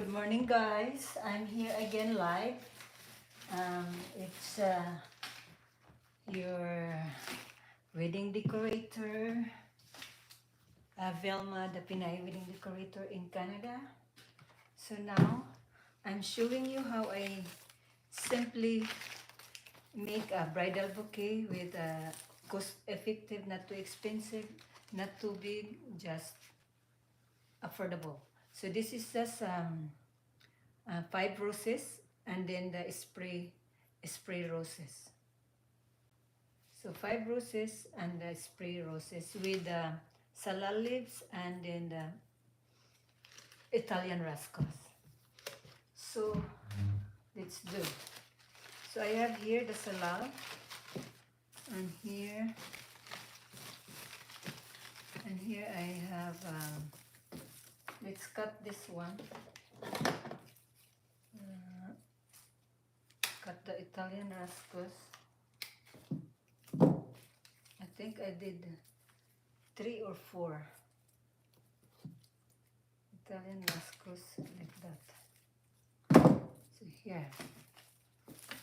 Good morning, guys. I'm here again live. It's your wedding decorator, Vilma, the Pinay wedding decorator in Canada. So now I'm showing you how I simply make a bridal bouquet with a cost-effective, not too expensive, not too big, just affordable. So this is just 5 roses and then the spray roses. So 5 roses and the spray roses with the salal leaves and then the Italian rascals. So let's do. So I have here the salal and here I have let's cut this one. Cut the Italian rascals. I think I did 3 or 4 Italian rascals like that. So here,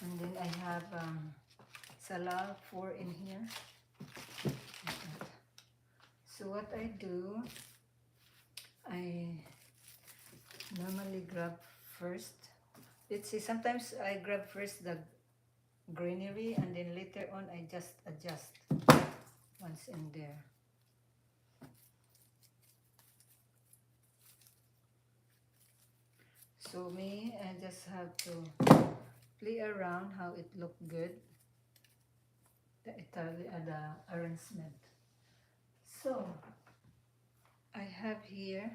and then I have salal 4 in here. Like that. So what I do, I normally grab first. Let's see, sometimes I grab first the greenery and then later on I just adjust once in there. So me, I just have to play around how it look good, the arrangement. So I have here,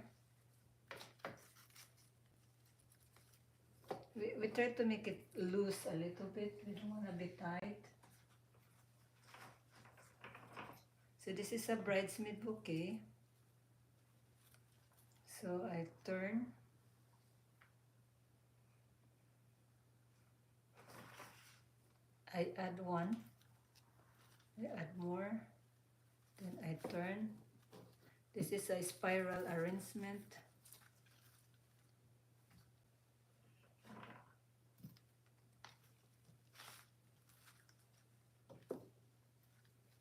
we try to make it loose a little bit. We don't want to be tight. So this is a bridesmaid bouquet. So I turn. I add 1. I add more. Then I turn. This is a spiral arrangement.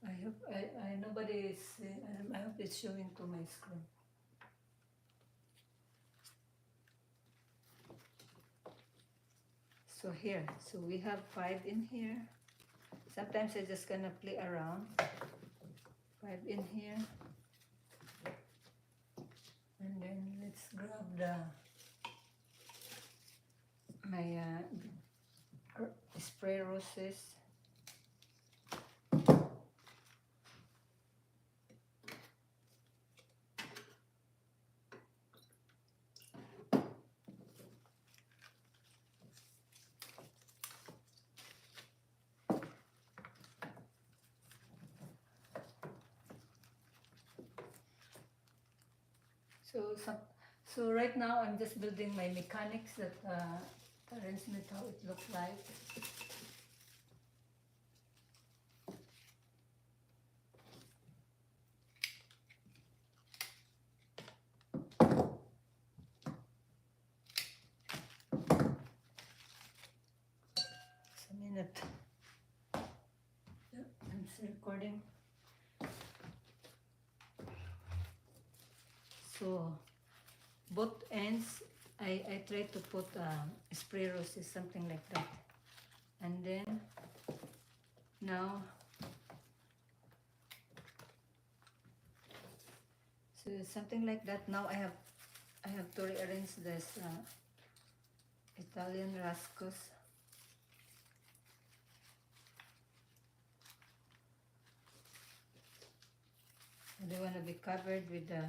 I hope nobody is. I hope it's showing to my screen. So here, so we have 5 in here. Sometimes I just gonna play around. 5 in here, and then let's grab my spray roses. So right now I'm just building my mechanics that arrangement how it looks like. Just a minute. Yeah, I'm still recording. So both ends I try to put spray roses, something like that, and then now so something like that. Now I have to rearrange this Italian rascals. I don't want to be covered with the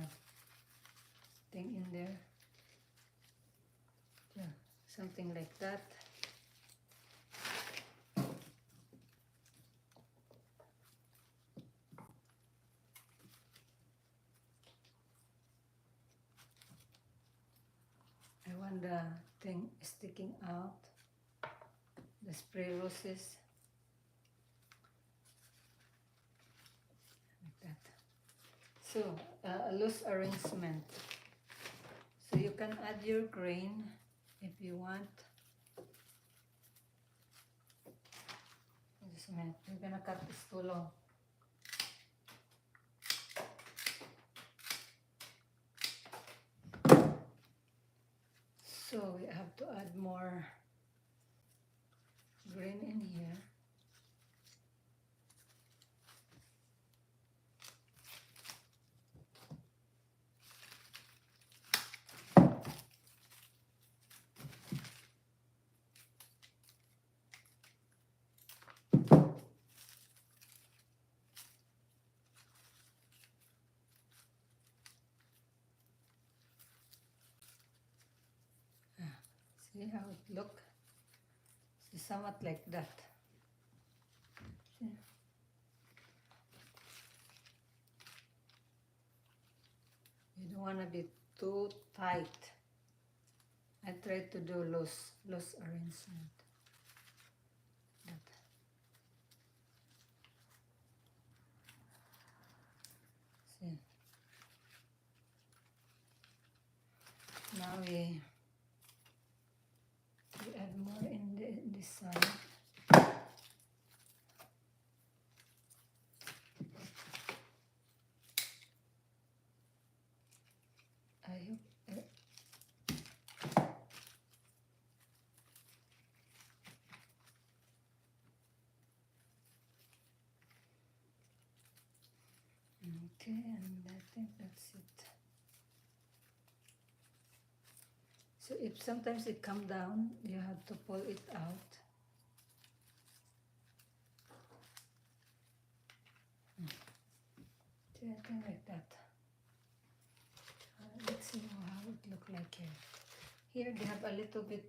thing in there. Yeah, something like that. I want the thing sticking out, the spray roses. Like that. So, a loose arrangement. So you can add your grain if you want. Just a minute, we're gonna cut this too long. So we have to add more green in here. See how it look? See, somewhat like that. See? You don't want to be too tight. I try to do loose arrangement. That. See? Now we add more in this side. I hope okay, and I think that's it. So if sometimes it come down, you have to pull it out. See, I think like that. Let's see how it look like here. Here they have a little bit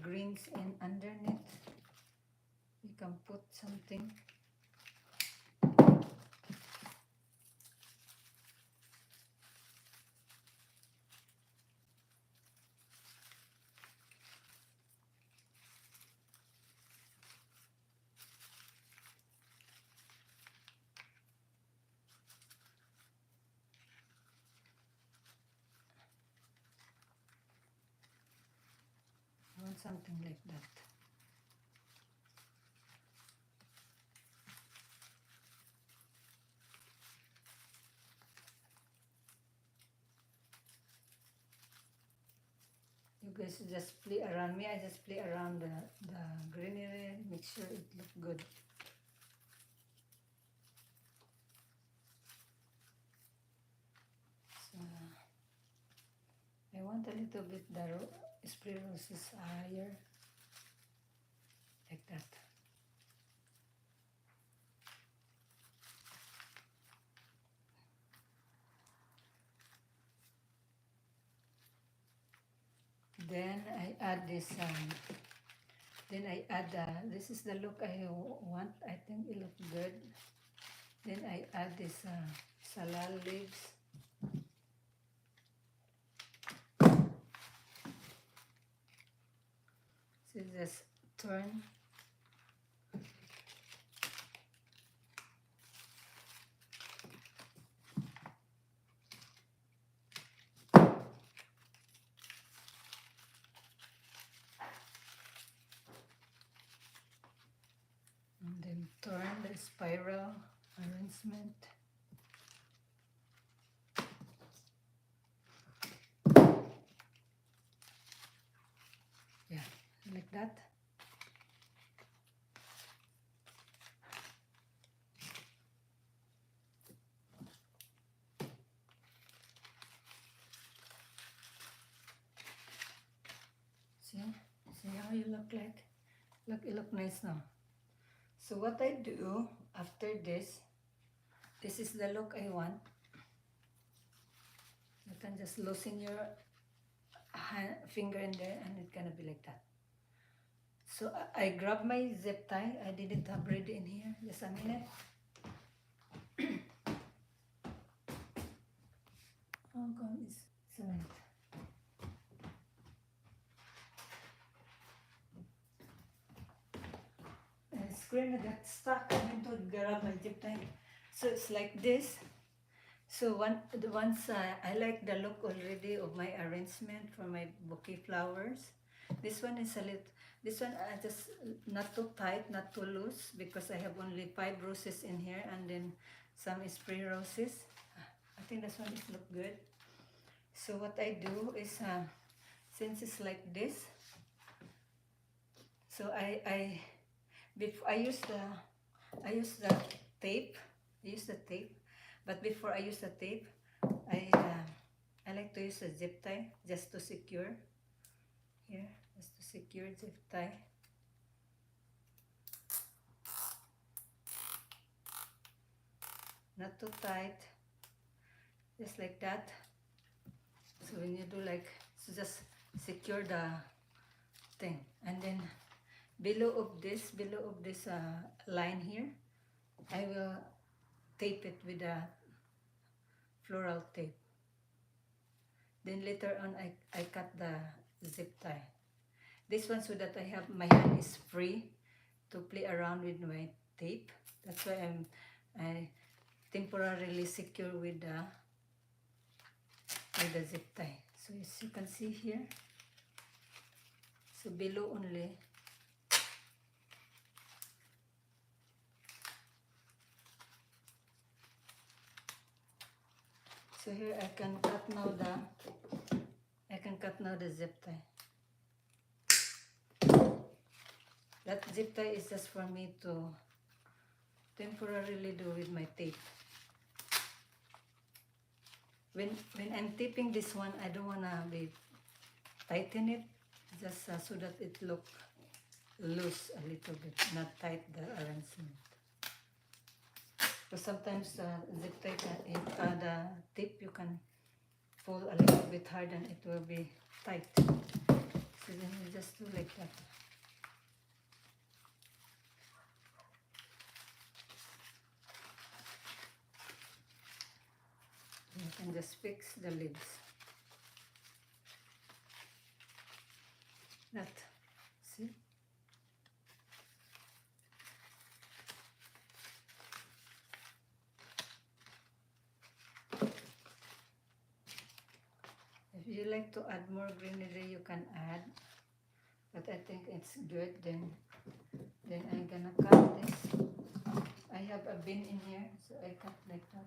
greens in underneath. You can put something. I want something like that. You guys just play around. Me, I just play around the greenery, make sure it look good. So I want a little bit the spray roses higher, like that. Then I add this. Then I add. This is the look I want. I think it looks good. Then I add this salal leaves. So just turn. And then turn the spiral arrangement. Yeah, like that. See how you look like? Look, it look nice now. So what I do after this is the look I want. You can just loosen your finger in there and it's gonna be like that. So I grab my zip tie. I didn't have ready in here. Just a minute. Oh God, it's a minute. The screen got stuck. I need to grab my zip tie. So it's like this. So once I like the look already of my arrangement for my bouquet flowers. This one is a little, this one I just not too tight, not too loose, because I have only 5 roses in here, and then some spray roses. I think this one is look good. So what I do is, since it's like this, so I use the tape. I use the tape, but before I use the tape, I like to use a zip tie just to secure here, just to secure zip tie. Not too tight, just like that. So when you do like, so just secure the thing, and then below of this line here, I will tape it with a floral tape. Then later on I cut the zip tie. This one so that I have my hand is free to play around with my tape. That's why I temporarily secure with the zip tie. So as you can see here, so below only. So here I can cut now the zip tie. That zip tie is just for me to temporarily do with my tape. When I'm taping this one, I don't wanna tighten it, just so that it look loose a little bit, not tight the arrangement. Because sometimes the zip tie, the tape you can pull a little bit hard and it will be tight. So then you just do like that. You can just fix the lids. That, see? If you like to add more greenery, you can add. But I think it's good. Then I'm gonna cut this. I have a bin in here, so I cut like that.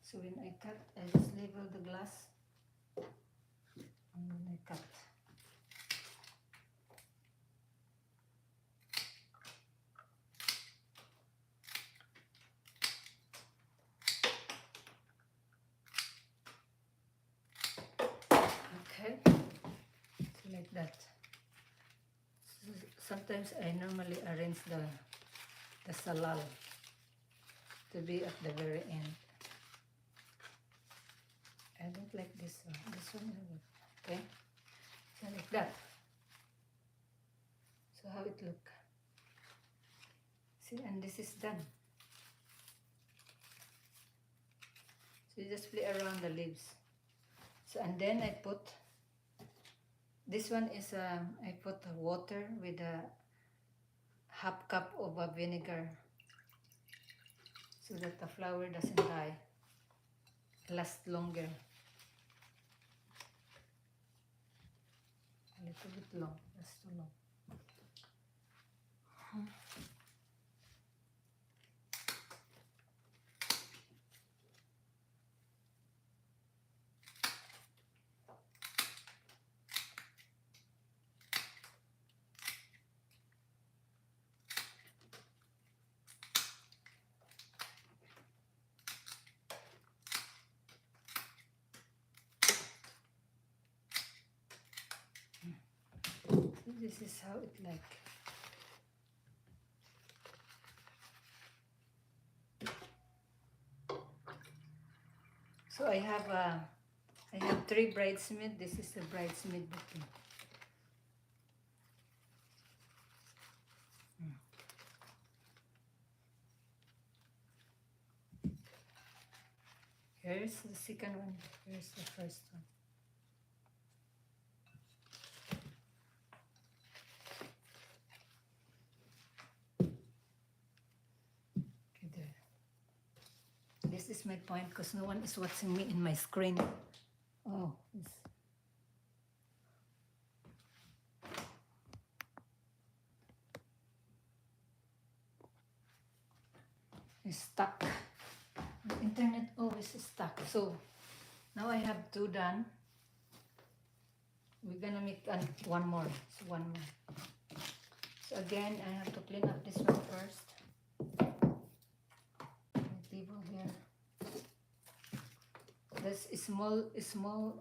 So when I cut, I just level the glass, and then I cut. Okay, so like that. So sometimes I normally arrange the salal to be at the very end. I don't like this one. This one I like. Okay, so like that. So how it look? See, and this is done. So you just play around the leaves. So and then I put this one is I put water with a half cup of a vinegar, so that the flower doesn't die, last longer. A little bit long, that's too long. So this is how it like. So I have 3 bridesmaids. This is the bridesmaid bouquet. Here's the second one. Here's the first one. Okay, there. This is my point because no one is watching me in my screen. Oh, this. is stuck. The internet always is stuck. So now I have 2 done. We're gonna make one more. So one more. So again, I have to clean up this one first. The table here. This is small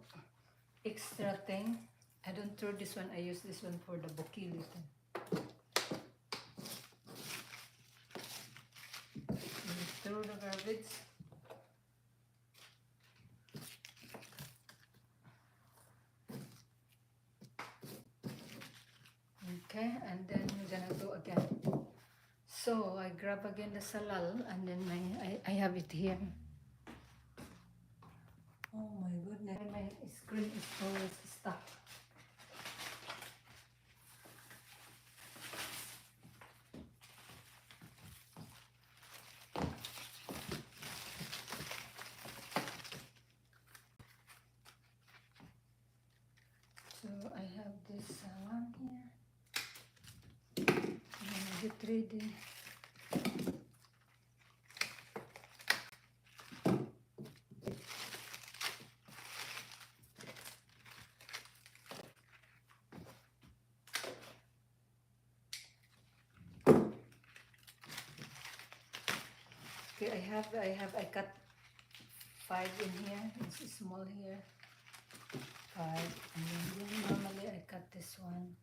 extra thing. I don't throw this one. I use this one for the bouquet later. Throw the garbage. Okay, and then we're gonna go again. So I grab again the salal, and then I have it here. Oh my goodness, my screen is always stuck. So I have this one here. I'm gonna get ready. Okay, I cut 5 in here. It's small here. 5, and then normally I cut this one.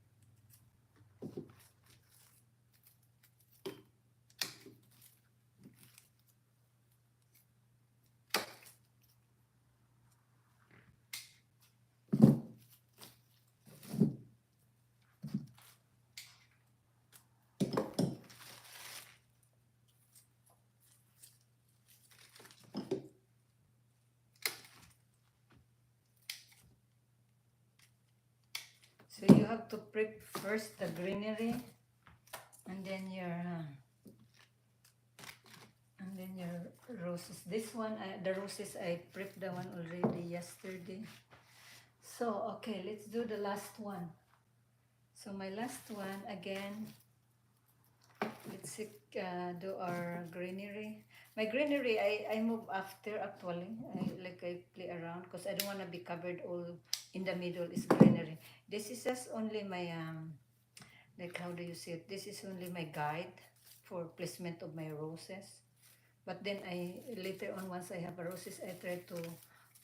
So you have to prep first the greenery, and then your roses. This one, the roses, I prepped the one already yesterday. So okay, let's do the last one. So my last one again. Let's do our greenery. My greenery, I move after actually. I play around because I don't want to be covered all in the middle is greenery. This is just only my like how do you say it? This is only my guide for placement of my roses. But then later on, once I have roses, I try to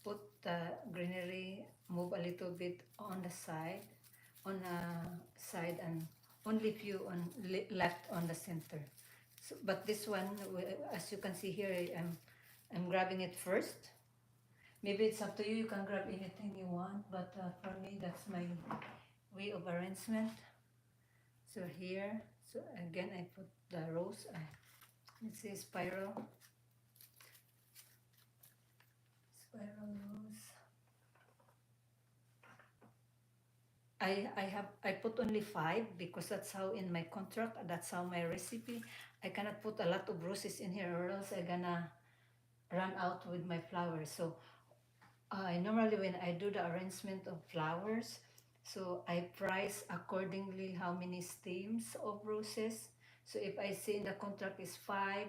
put the greenery, move a little bit on the side, and only few on left on the center. So, but this one, as you can see here, I'm grabbing it first. Maybe it's up to you. You can grab anything you want, but for me, that's my way of arrangement. So here, so again, I put the rose. Let's say spiral rose. I put only 5 because that's how in my contract, that's how my recipe. I cannot put a lot of roses in here or else I'm gonna run out with my flowers. So normally when I do the arrangement of flowers, so I price accordingly how many stems of roses. So if I see in the contract is 5,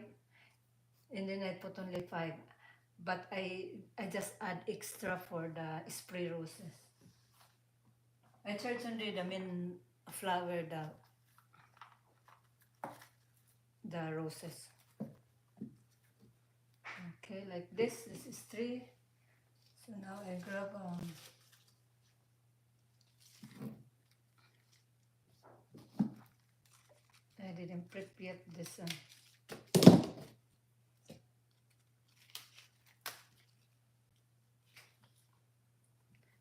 and then I put only 5, but I just add extra for the spray roses. I charge only the main flower, the roses. Okay, like this. This is 3. So now I grab I didn't prep yet this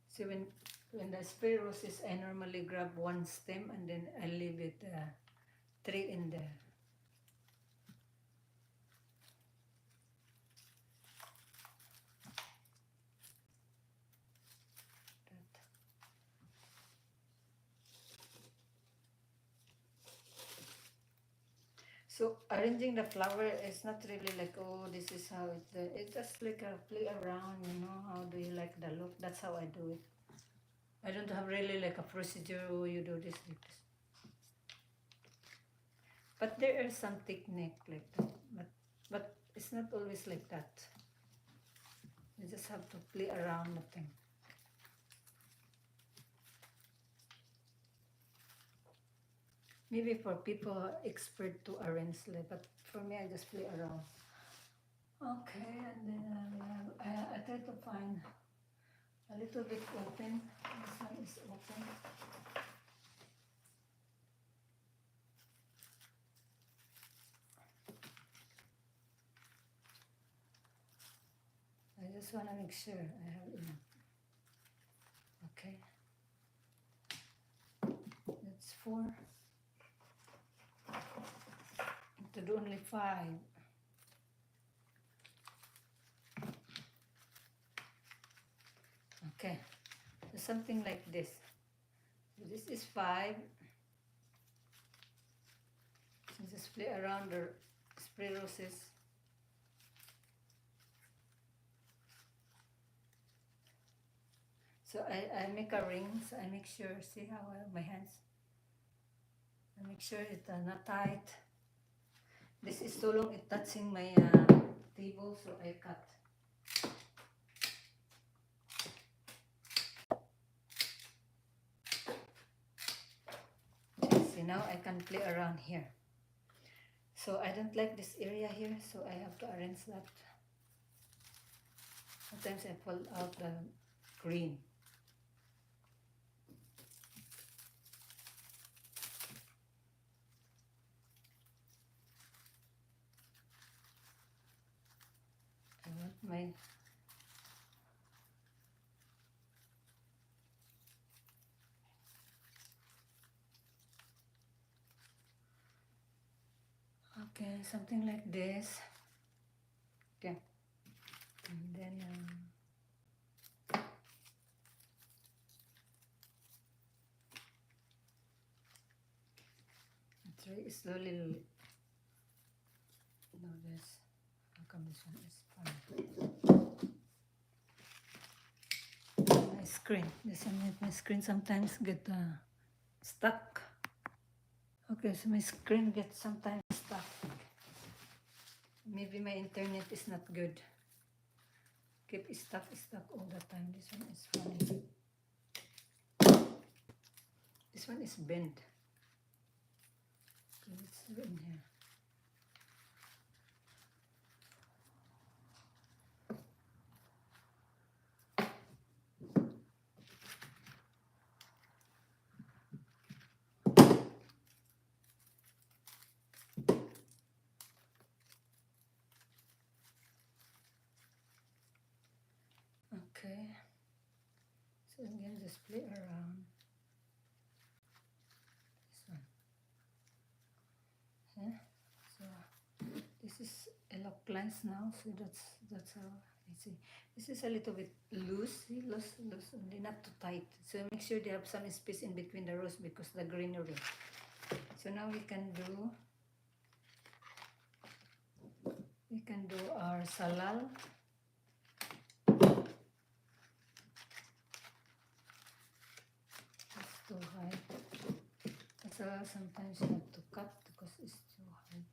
So when the spray roses, I normally grab 1 stem and then I leave it 3 in there. So arranging the flower is not really like, oh, this is how it's just like a play around, how do you like the look? That's how I do it. I don't have really like a procedure, oh, you do this, like this. But there are some technique like that. But it's not always like that. You just have to play around with them. Maybe for people who are expert to arrange, but for me, I just play around. Okay, and then I try to find a little bit open. This one is open. I just want to make sure I have enough. Okay. That's 4. To do only 5. Okay. So something like this. So this is 5. So just play around the spray roses. So I make a ring, so I make sure, see how I have my hands? I make sure it's not tight. This is so long, it's touching my table, so I cut. Okay, see, now I can play around here. So I don't like this area here, so I have to arrange that. Sometimes I pull out the green. I want my okay, something like this. Okay, and then try slowly. No, this. How come this one is fun? My screen. This one, my screen sometimes get stuck. Okay, so my screen gets sometimes stuck. Maybe my internet is not good. Keep stuck all the time. This one is funny. This one is bent. Okay, let's do it in here. Okay, so again, just play around this one. Yeah. So this is a lock lines now. So that's how I see. This is a little bit loose. See, loose, only not too tight. So make sure they have some space in between the rows because the greenery. So now we can do our salal. Too high. So sometimes you have to cut because it's too high.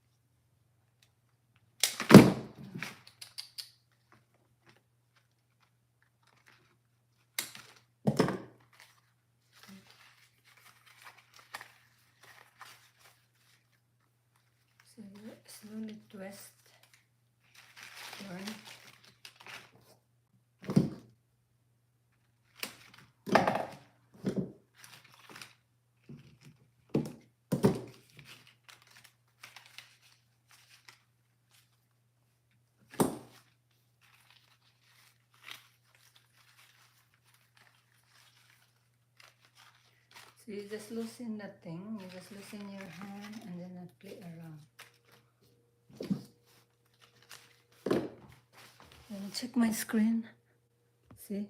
So you slowly twist, turn. So you just loosen that thing, you just loosen your hand and then play around. Let me check my screen. See,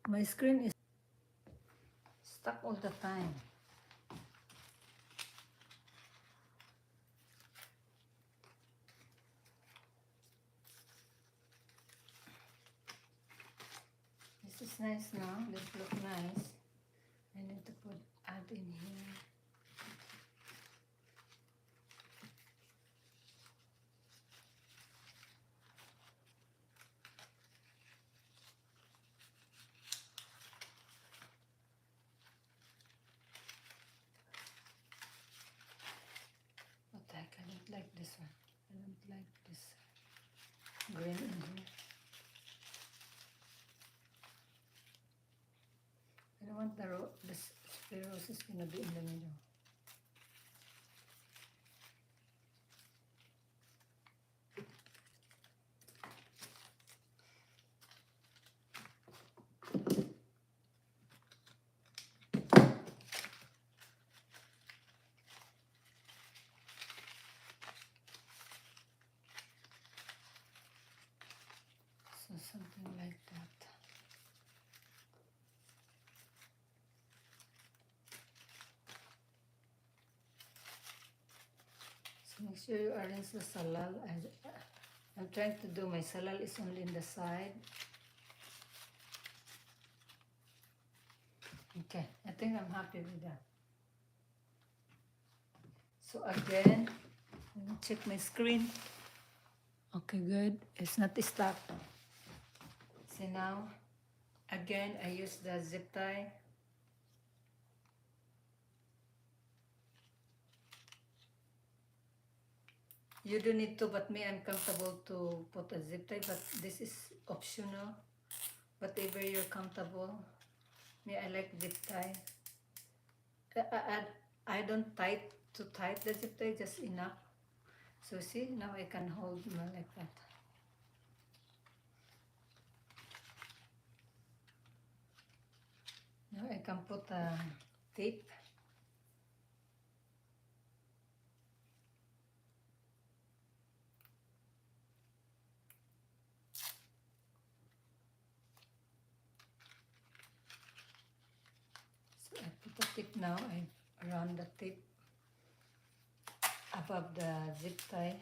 my screen is stuck all the time. This is nice now, this looks nice. I need to add in here. this one. I don't like this green in here. I don't want the spray roses gonna be in the middle. So something like that. So make sure you arrange the salal. I'm trying to do my salal is only in the side. Okay, I think I'm happy with that. So again, let me check my screen. Okay, good. It's not stuck. See now, again, I use the zip tie. You don't need to, but me, I'm comfortable to put a zip tie, but this is optional. Whatever you're comfortable. Me, I like zip tie. I don't too tight the zip tie, just enough. So see, now I can hold like that. Now I can put a tape. So I put the tape now, I run the tape above the zip tie.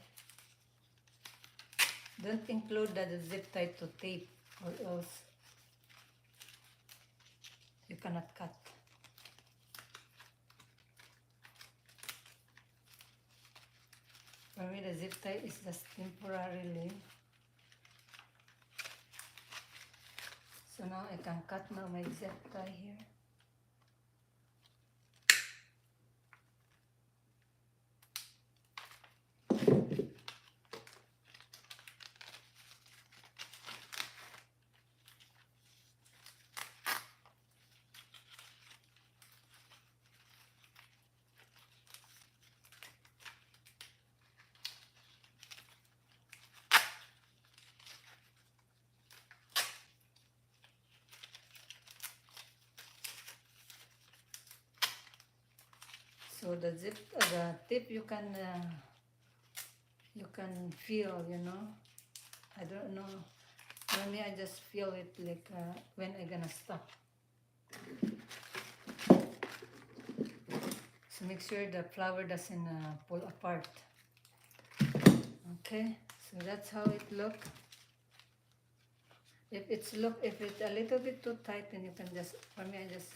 Don't include the zip tie to tape or else you cannot cut. For me, the zip tie is just temporarily. So now I can cut now my zip tie here. So the tip you can feel, you know. I don't know. For me, I just feel it like when I gonna stop. So make sure the flower doesn't pull apart. Okay, so that's how it look. If it's a little bit too tight, then you can just, for me, I just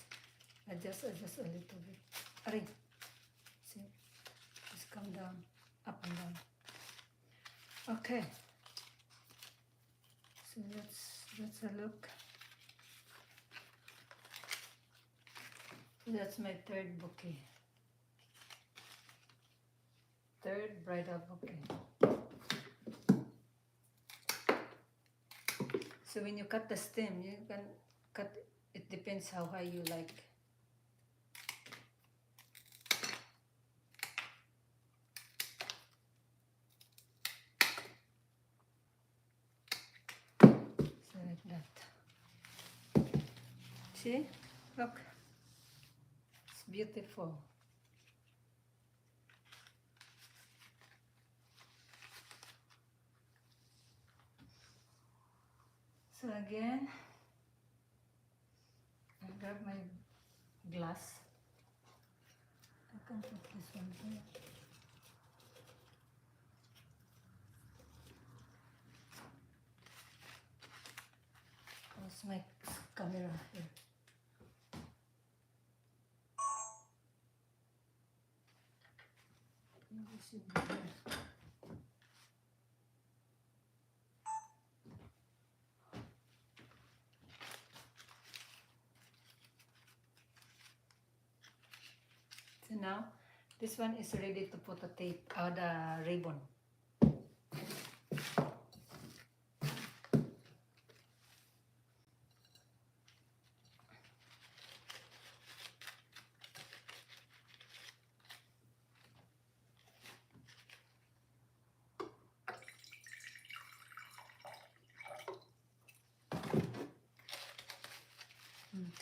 adjust a little bit. Aray. See, just come down, up and down. Okay. So that's a look. That's my third bouquet. Third bridal bouquet. So when you cut the stem, you can cut, it depends how high you like. So like that. See? Look. It's beautiful. So again, I grab my glass. I can put this one here. Where's my camera here? Maybe it should be here. So now, this one is ready to put a tape, the ribbon.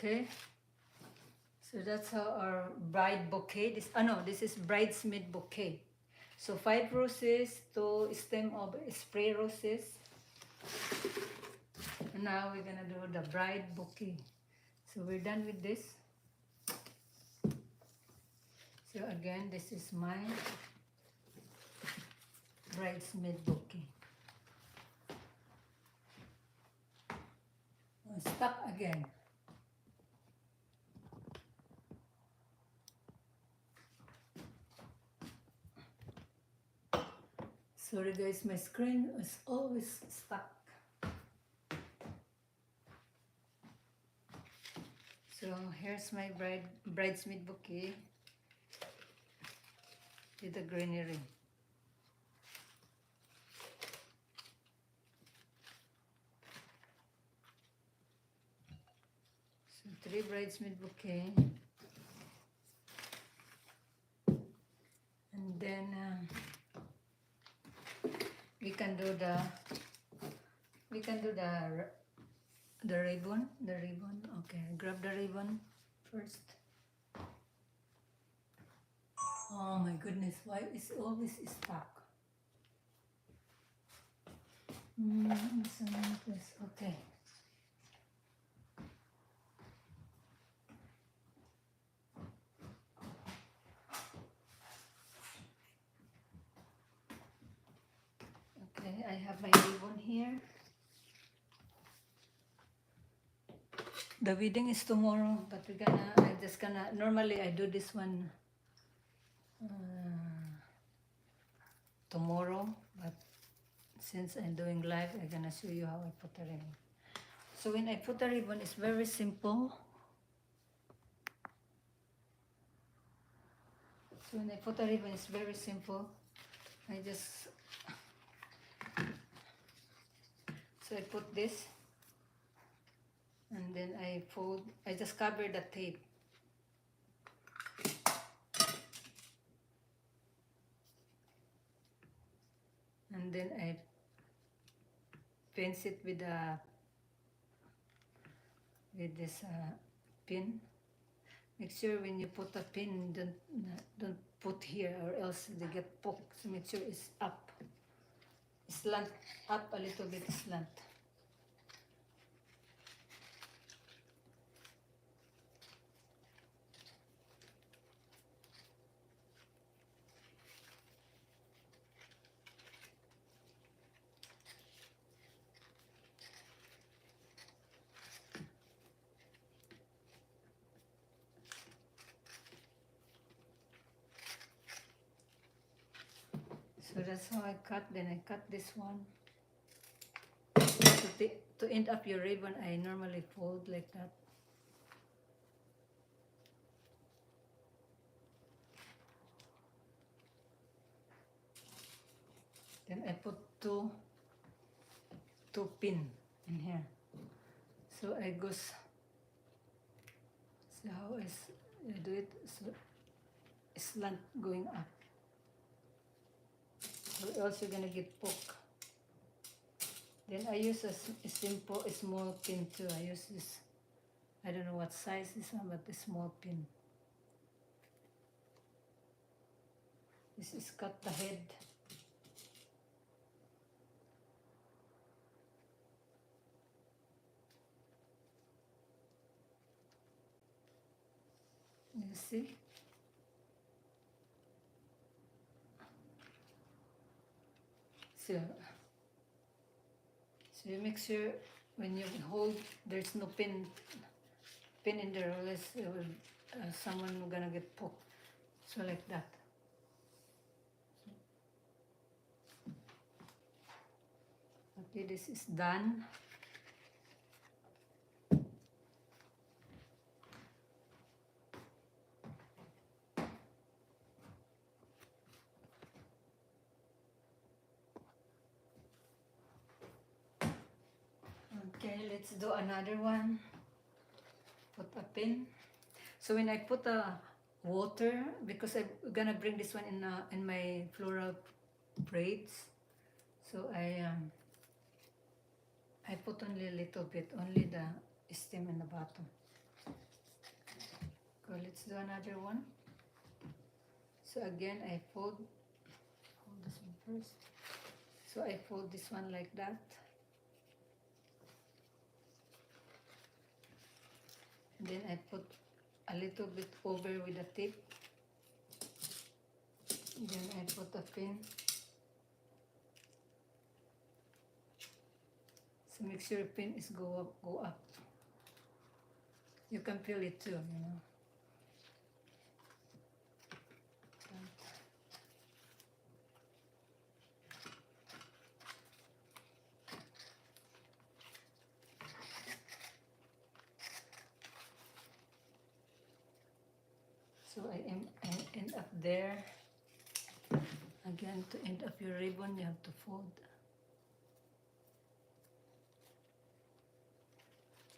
Okay, so that's how our bride bouquet. This is bridesmaid bouquet. So 5 roses, 2 stem of spray roses. And now we're gonna do the bride bouquet. So we're done with this. So again, this is my bridesmaid bouquet. Oh, stuck again. Sorry guys, my screen is always stuck. So here's my bridesmaid bouquet with the greenery. So 3 bridesmaid bouquet. And then we can do the ribbon. Okay, grab the ribbon first. Oh my goodness, why is always stuck? Okay. Okay, I have my ribbon here. The wedding is tomorrow, but normally I do this one tomorrow, but since I'm doing live, I'm gonna show you how I put the ribbon. So when I put the ribbon, it's very simple. So when I put the ribbon, it's very simple. So I put this, and then I just cover the tape. And then I pinch it with this pin. Make sure when you put a pin, don't put here, or else they get poked. So make sure it's up, slant, up a little bit slant. So that's how I cut. Then I cut this one. To end up your ribbon, I normally fold like that. Then I put two pin in here. So I goes. See how I do it? So slant going up. Or else you're gonna get poked. Then I use a small pin too. I use this, I don't know what size this one, but a small pin. This is cut the head. You see? So you make sure when you hold, there's no pin in there, or else someone gonna get poked. So like that. Okay, this is done. Okay, let's do another one. Put a pin. So when I put a water, because I'm gonna bring this one in my floral braids, so I put only a little bit, only the stem and the bottom. So let's do another one. So again, I fold this one first. So I fold this one like that. And then I put a little bit over with a tip. Then I put a pin. So make sure the pin is go up. You can feel it too, you know. So I end up there. Again, to end up your ribbon, you have to fold.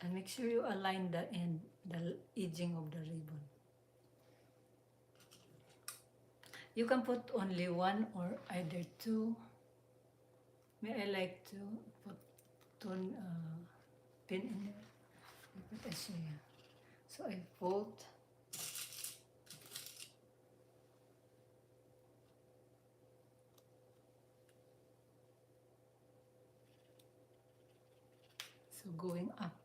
And make sure you align the end, the edging of the ribbon. You can put only one or either two. I like to put two pin in there. But I show you. So I fold. So going up.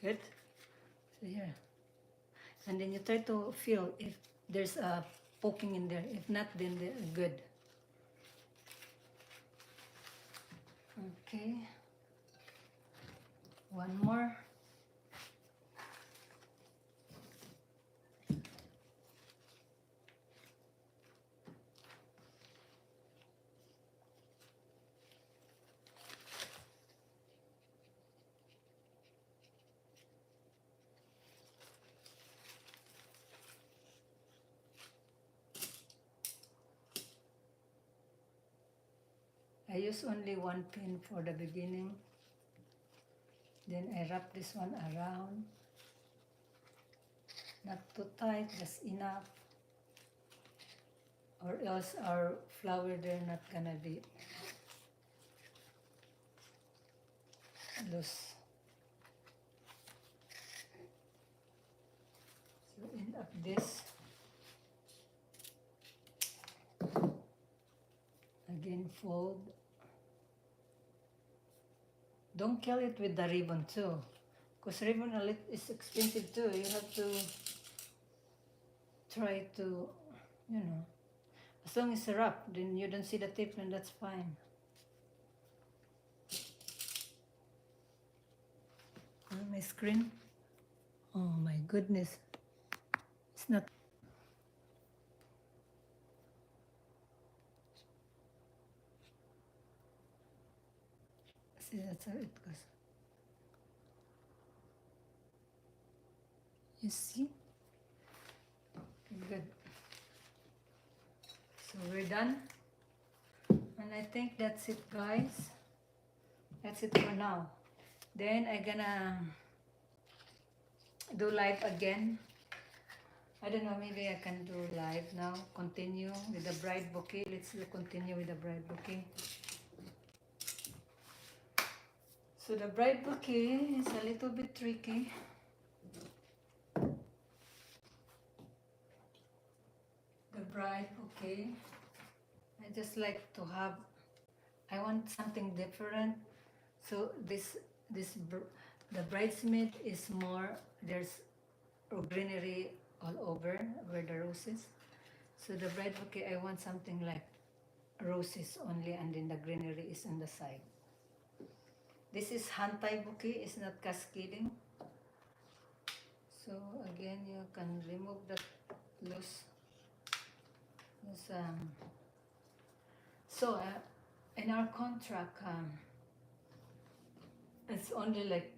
Good. So here. And then you try to feel if there's a poking in there. If not, then they're good. Okay. One more. I use only one pin for the beginning. Then I wrap this one around. Not too tight, just enough. Or else our flower they're not gonna be loose. So end up this. Again fold. Don't kill it with the ribbon too, because ribbon is expensive too. You have to try to, you know, as long as it's wrapped, then you don't see the tip, and that's fine. My screen. Oh my goodness. It's not. See, that's how it goes. You see? Good. So we're done. And I think that's it, guys. That's it for now. Then I'm gonna do live again. I don't know, maybe I can do live now. Continue with the bride bouquet. Let's continue with the bride bouquet. So the bride bouquet is a little bit tricky. The bride bouquet, I just like to have, I want something different. So the bridesmaid is more, there's greenery all over where the roses. So the bride bouquet, I want something like roses only, and then the greenery is on the side. This is hand-tie bouquet, it's not cascading. So again, you can remove the loose. So in our contract, it's only like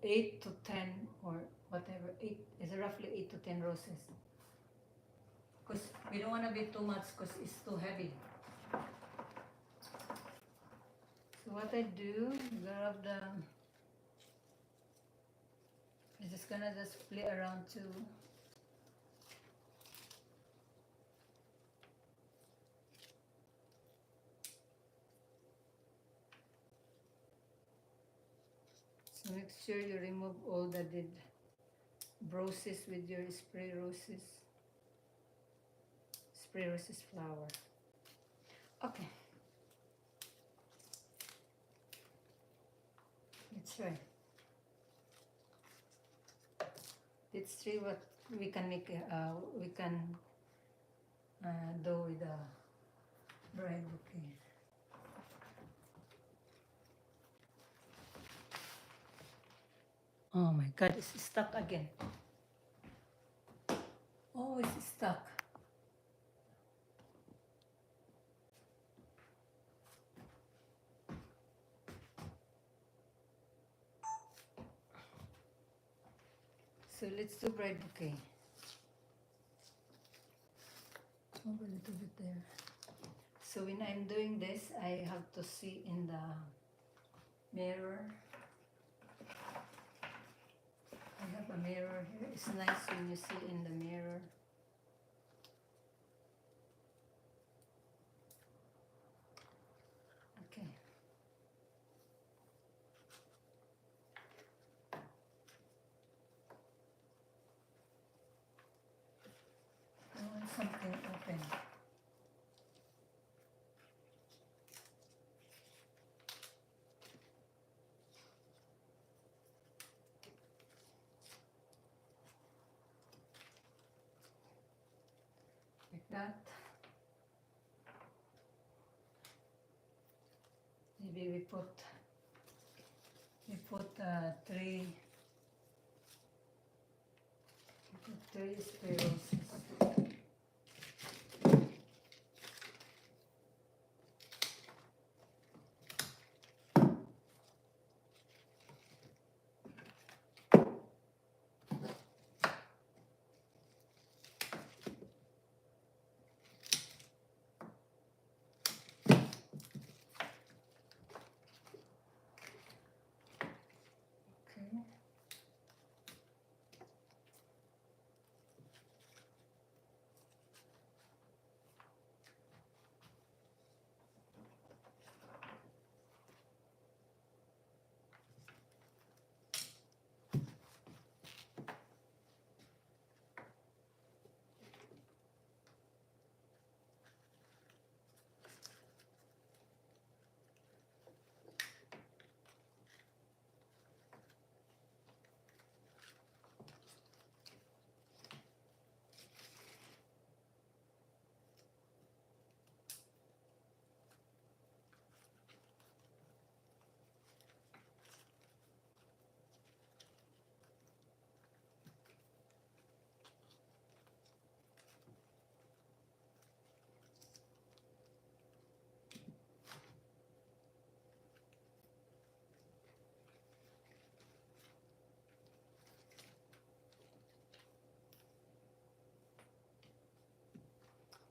8 to 10 or whatever. It's roughly 8 to 10 roses. Because we don't want to be too much because it's too heavy. So what I do, grab I'm just gonna play around too. So Make sure you remove all the dead roses with your spray roses flower. Okay, let's try. Let's see what we can make. We can do with a bride bouquet. Oh my God, it's stuck again. Oh, it's stuck. So let's do bride bouquet. Oh, a little bit there. So when I'm doing this, I have to see in the mirror. I have a mirror here. It's nice when you see in the mirror. Okay. I want something open. Like that. Maybe we put three spray roses. Okay.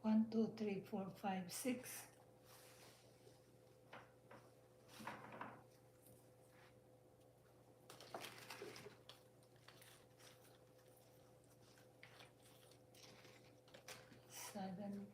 One, two, three, four, five, six. Seven.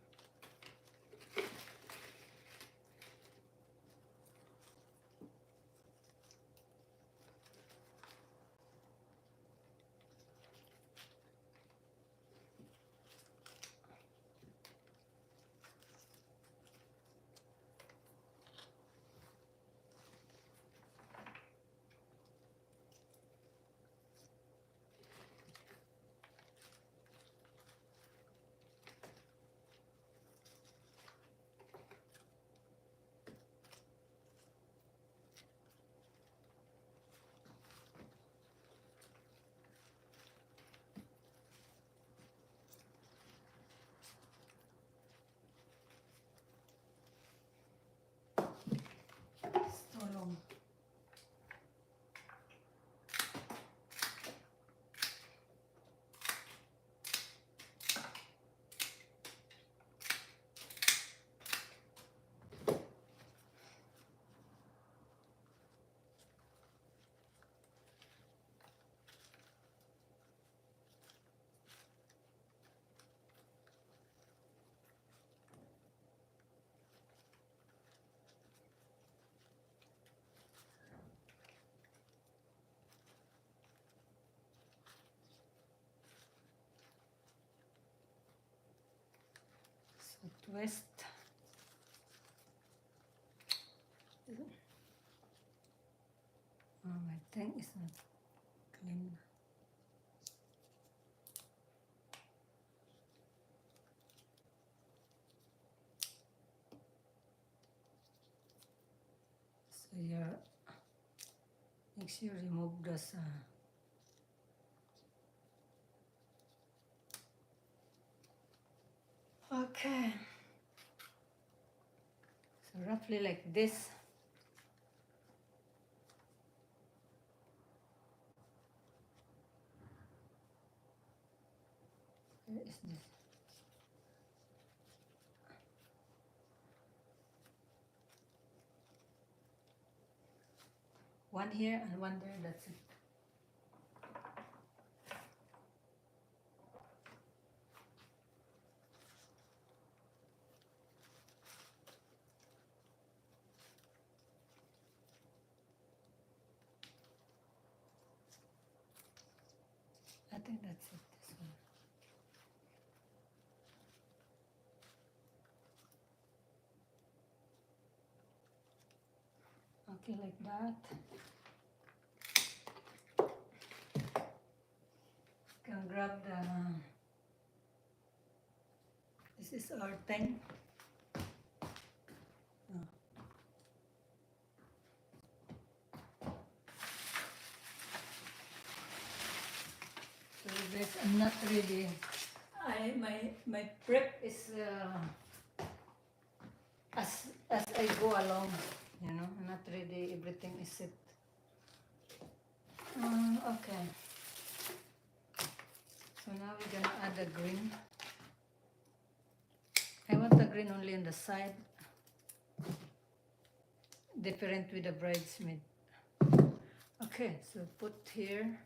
twist. Oh, my thing is not clean. So make sure you remove those. Okay. So roughly like this. Where is this? One here and one there, that's it. I think that's it, this one. Okay, like that. You can grab this is our thing. So this, I'm not really, my prep is as I go along, you know, not really everything is set. Okay. So now we're gonna add the green. I want the green only on the side, different with the bridesmaid. Okay, so put here.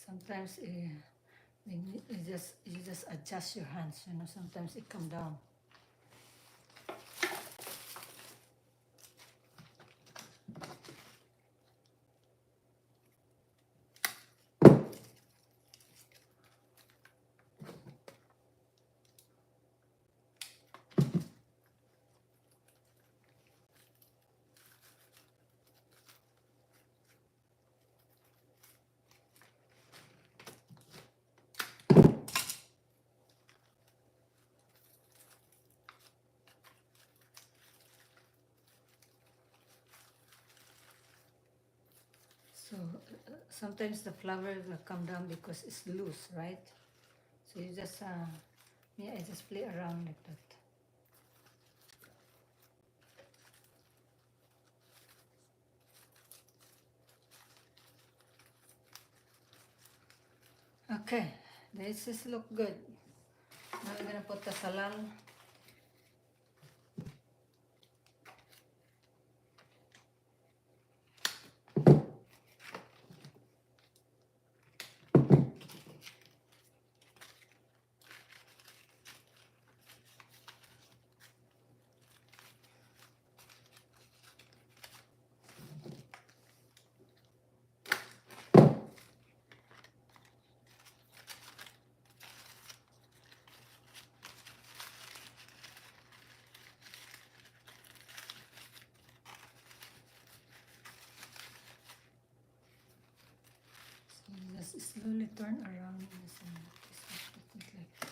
Sometimes you just adjust your hands, you know, sometimes it come down. So sometimes the flower will come down because it's loose, right? So you just, yeah, I just play around like that. Okay, this is look good. Now we're gonna put the salal. Just slowly turn around this and put it like this.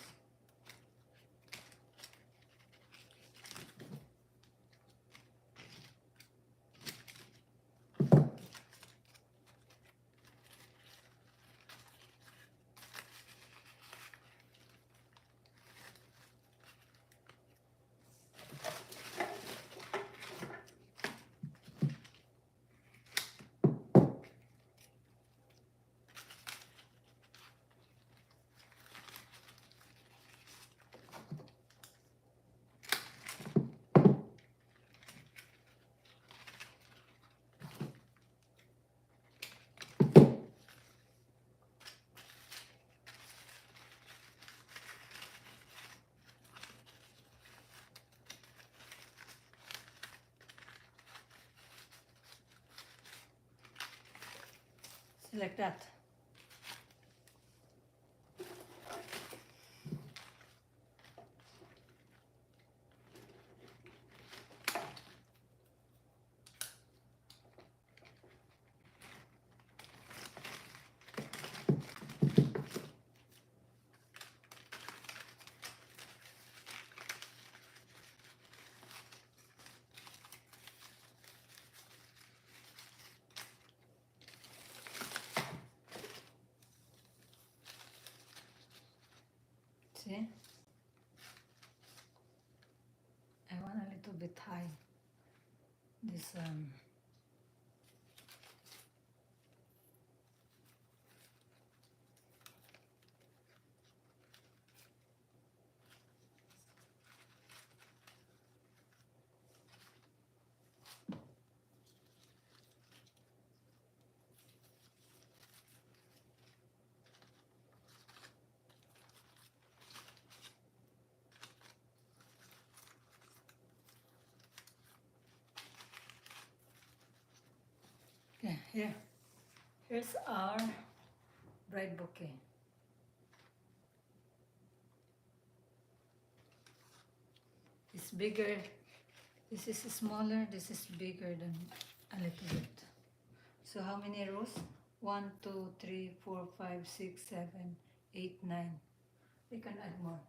like that. See? I want a little bit high. This okay, here's our bride bouquet. It's bigger. This is smaller. This is bigger than a little bit. So how many rows? 1, 2, 3, 4, 5, 6, 7, 8, 9. We can add more.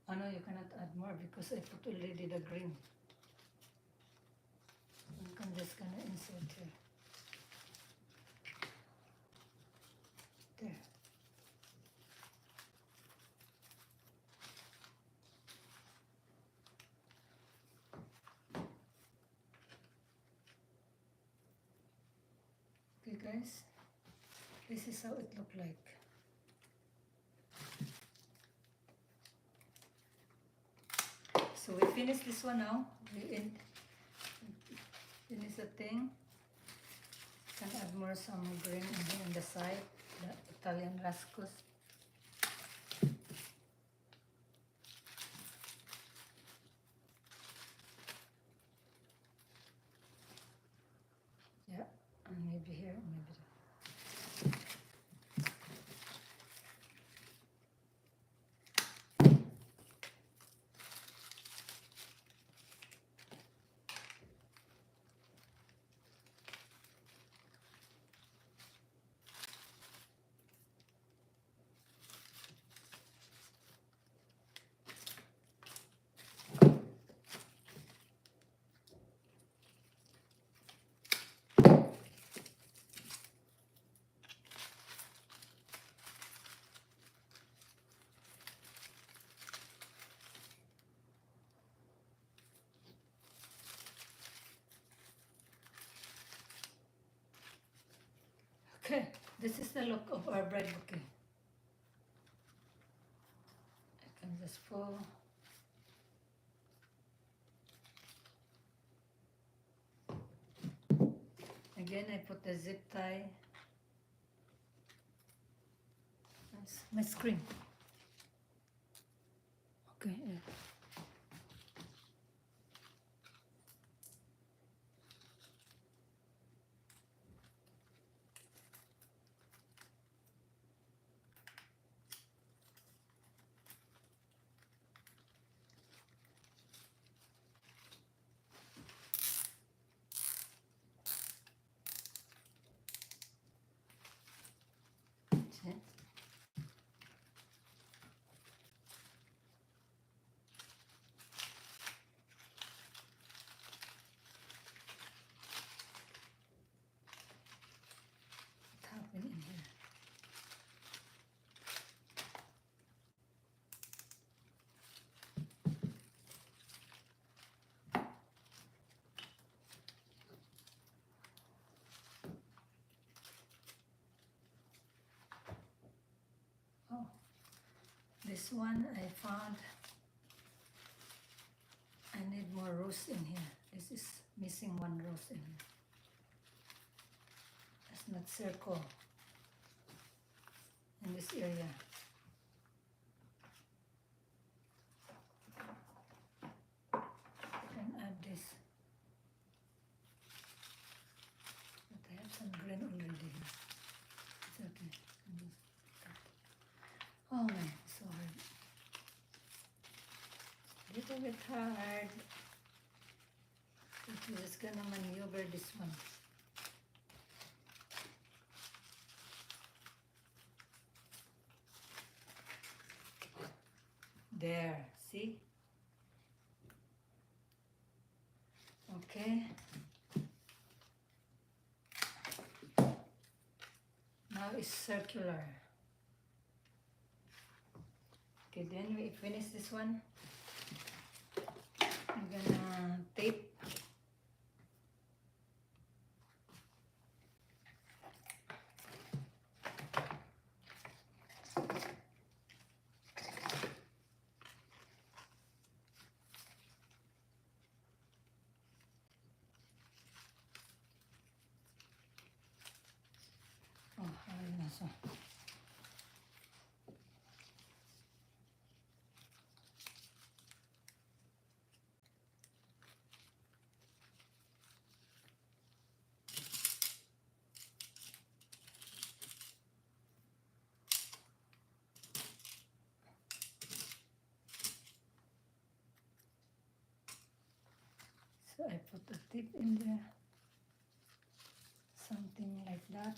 Oh no, you cannot add more because I put already the green. I'm just gonna insert here. There. Okay guys, this is how it looked like. So we finished this one now. We finish the thing. Can add more some green in here on the side, the Italian rascus. Yeah, and maybe here, maybe there. Okay, this is the look of our bride bouquet. I can just pull. Again, I put the zip tie. That's my screen. Okay, yeah. See? What happened in here? Oh, this one I found. I need more rows in here. This is missing one rose in here. It's not circle in this area. bit hard. I'm just gonna maneuver this one. There, see? Okay. Now it's circular. Okay, then we finish this one. I'm gonna tape. Oh, ayun na siya. So I put a tip in there, something like that.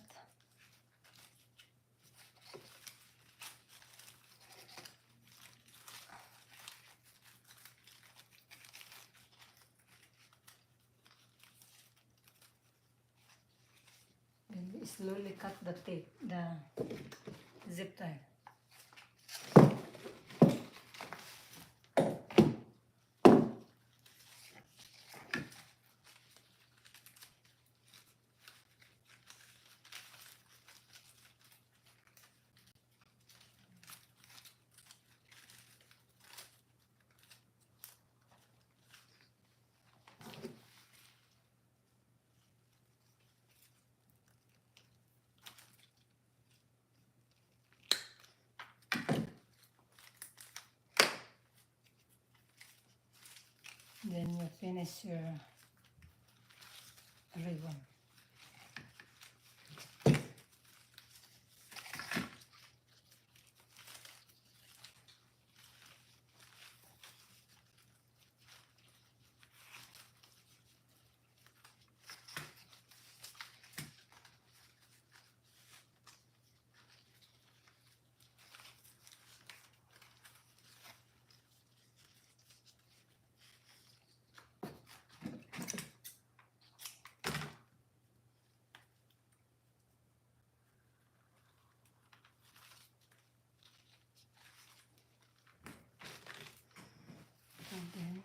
Then we slowly cut the tape, the zip tie. Then you finish your ribbon. And then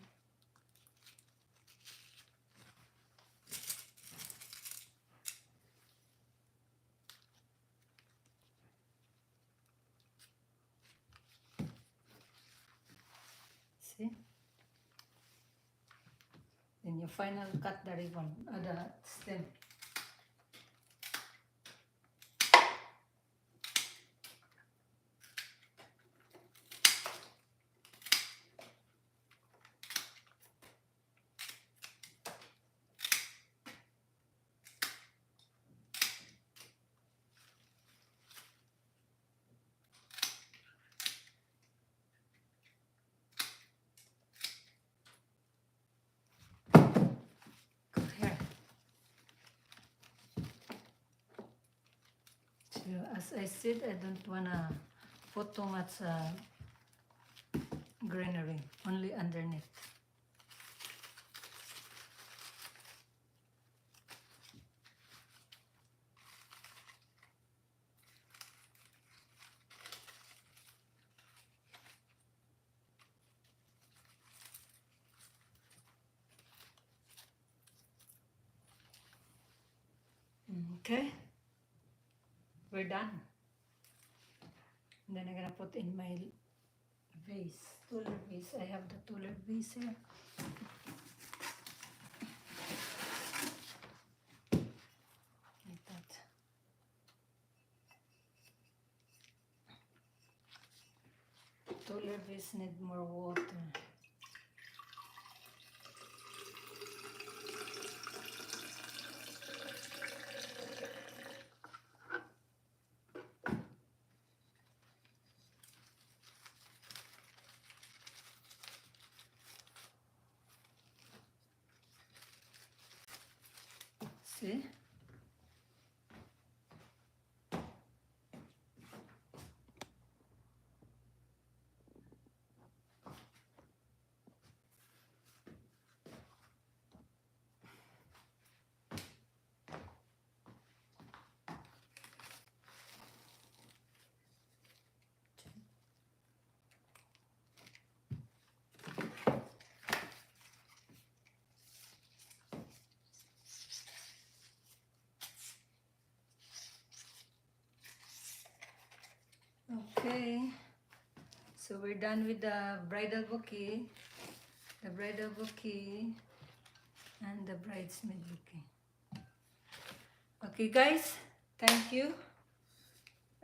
see? Then you final cut the ribbon, the stem. Here. So as I said, I don't wanna put too much greenery, only underneath. Okay, we're done. And then I'm gonna put in my vase, tuller vase. I have the tuller vase here. Like that. Tuller vase need more water. See? Okay, so we're done with the bridal bouquet, and the bridesmaid bouquet. Okay guys, thank you.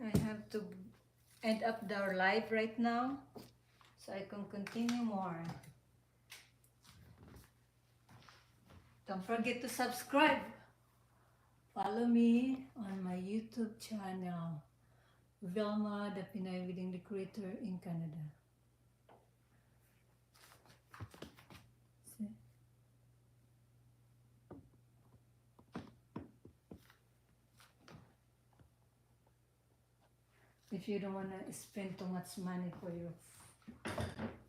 I have to end up the live right now so I can continue more. Don't forget to subscribe. Follow me on my YouTube channel, Vilma, the Pinay Wedding Decorator in Canada. See? If you don't want to spend too much money for your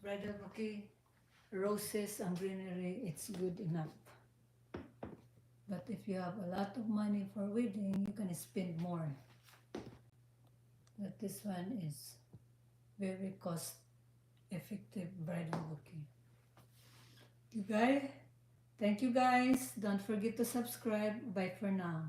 bridal bouquet, roses and greenery, it's good enough. But if you have a lot of money for wedding, you can spend more. But this one is very cost effective bridal bouquet. You guys, thank you guys. Don't forget to subscribe. Bye for now.